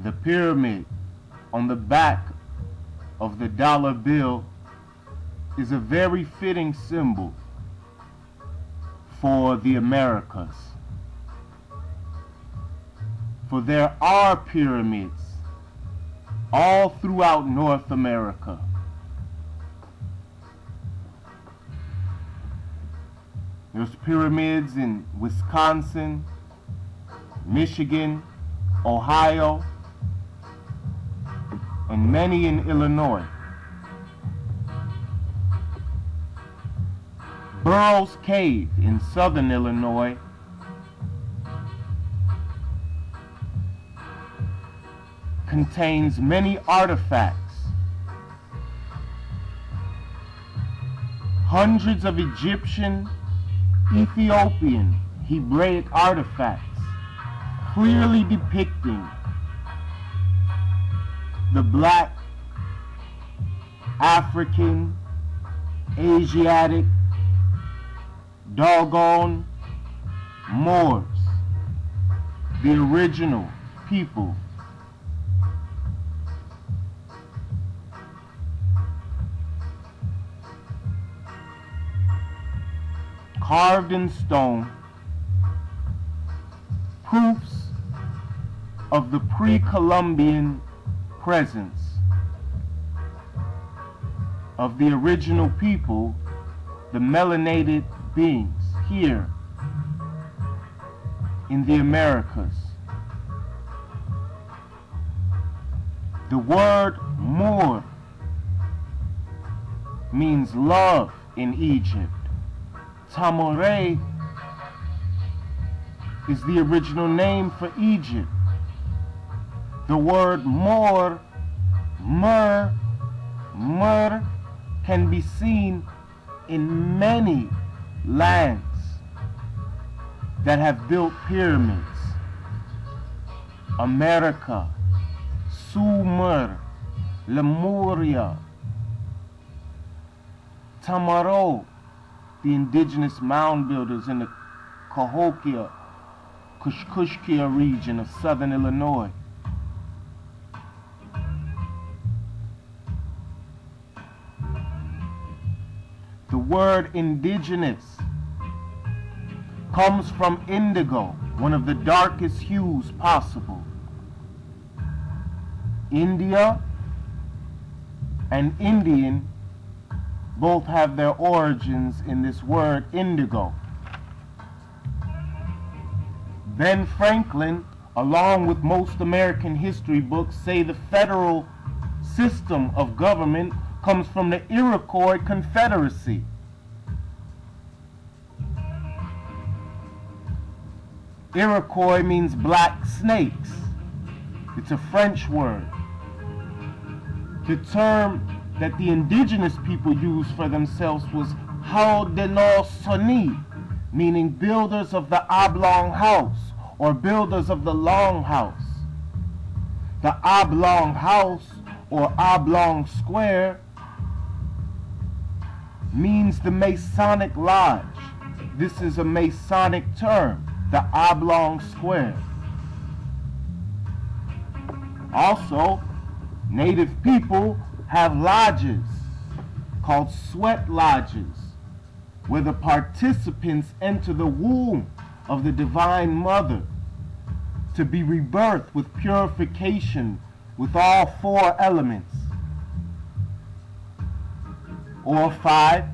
The pyramid on the back of the dollar bill is a very fitting symbol for the Americas. For there are pyramids all throughout North America. There's pyramids in Wisconsin, Michigan, Ohio, and many in Illinois. Burroughs Cave in southern Illinois contains many artifacts. Hundreds of Egyptian, Ethiopian, Hebraic artifacts clearly depicting the black, African, Asiatic, doggone Moors, the original people. Carved in stone, proofs of the pre-Columbian presence of the original people, the melanated beings here in the Americas. The word Moor means love in Egypt. Tamore is the original name for Egypt. The word Moor, Mur, can be seen in many lands that have built pyramids. America, Sumer, Lemuria, Tamaro, the indigenous mound builders in the Cahokia, Kushkushkia region of southern Illinois. The word indigenous comes from indigo, one of the darkest hues possible. India and Indian both have their origins in this word indigo. Ben Franklin, along with most American history books, say the federal system of government comes from the Iroquois Confederacy. Iroquois means black snakes. It's a French word. The term that the indigenous people used for themselves was Haudenosaunee, meaning builders of the oblong house or builders of the long house. The oblong house or oblong square means the Masonic lodge. This is a Masonic term, the oblong square. Also, Native people have lodges called sweat lodges, where the participants enter the womb of the Divine Mother to be rebirthed with purification with all four elements, or five.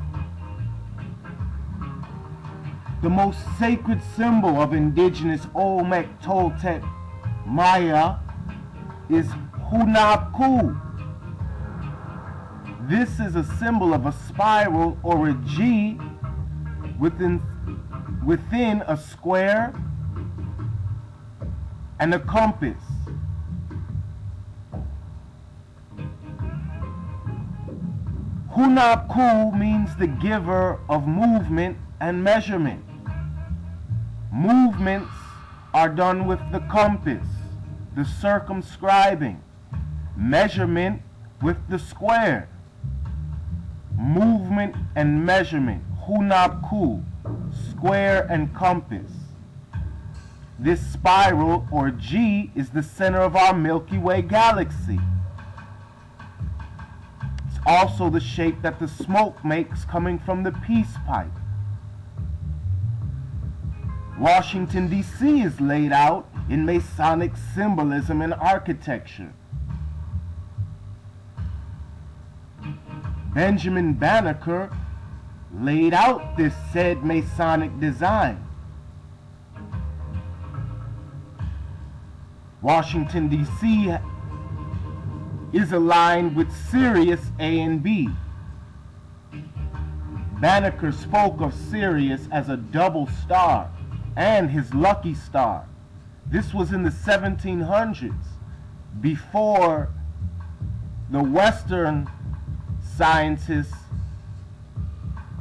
The most sacred symbol of indigenous Olmec Toltec Maya is Hunapku. This is a symbol of a spiral or a G within a square and a compass. Hunapku means the giver of movement and measurement. Movements are done with the compass, the circumscribing. Measurement with the square. Movement and measurement, Hunapku, square and compass. This spiral, or G, is the center of our Milky Way galaxy. It's also the shape that the smoke makes coming from the peace pipe. Washington, D.C. is laid out in Masonic symbolism and architecture. Benjamin Banneker laid out this said Masonic design. Washington, D.C. is aligned with Sirius A and B. Banneker spoke of Sirius as a double star and his lucky star. This was in the 1700s, before the Western scientists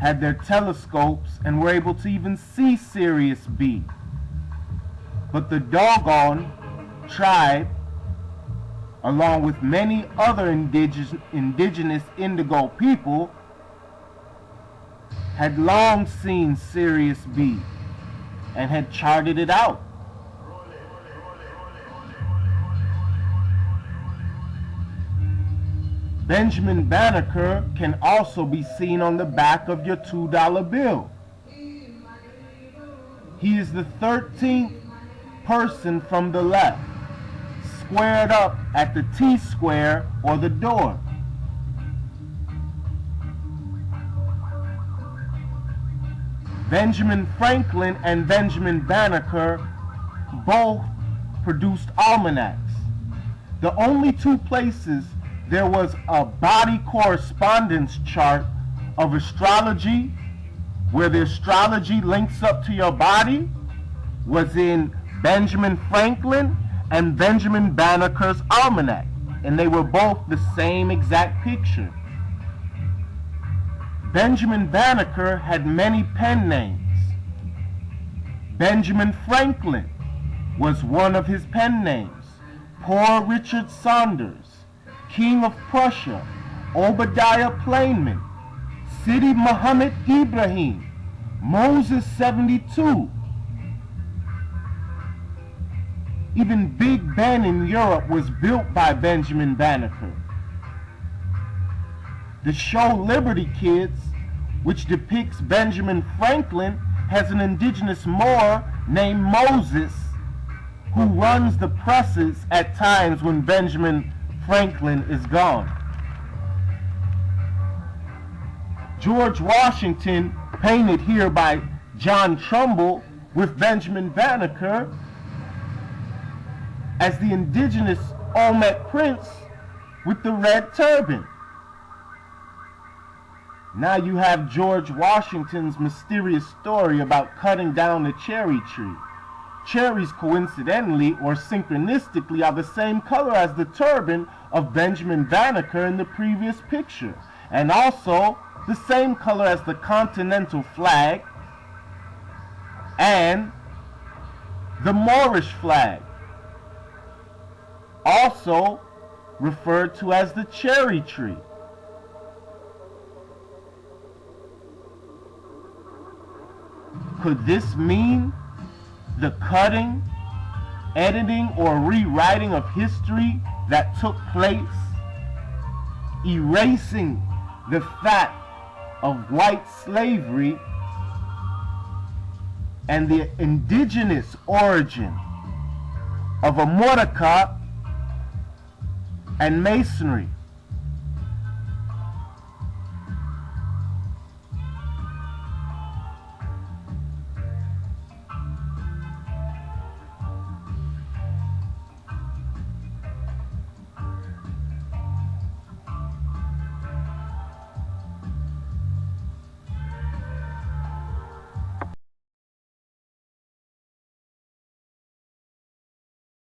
had their telescopes and were able to even see Sirius B. But the Dogon tribe, along with many other indigenous indigo people, had long seen Sirius B and had charted it out. Benjamin Banneker can also be seen on the back of your $2 bill. He is the 13th person from the left, squared up at the T-square or the door. Benjamin Franklin and Benjamin Banneker both produced almanacs. The only two places there was a body correspondence chart of astrology, where the astrology links up to your body, was in Benjamin Franklin and Benjamin Banneker's almanac, and they were both the same exact picture. Benjamin Banneker had many pen names. Benjamin Franklin was one of his pen names. Poor Richard Saunders, King of Prussia, Obadiah Plainman, Sidi Muhammad Ibrahim, Moses 72. Even Big Ben in Europe was built by Benjamin Banneker. The show Liberty Kids, which depicts Benjamin Franklin, has an indigenous Moor named Moses who runs the presses at times when Benjamin Franklin is gone. George Washington, painted here by John Trumbull with Benjamin Banneker as the indigenous Olmec prince with the red turban. Now you have George Washington's mysterious story about cutting down the cherry tree. Cherries, coincidentally or synchronistically, are the same color as the turban of Benjamin Banneker in the previous picture, and also the same color as the continental flag and the Moorish flag, also referred to as the cherry tree. Could this mean the cutting, editing, or rewriting of history that took place, erasing the fact of white slavery and the indigenous origin of Amuraka and Masonry?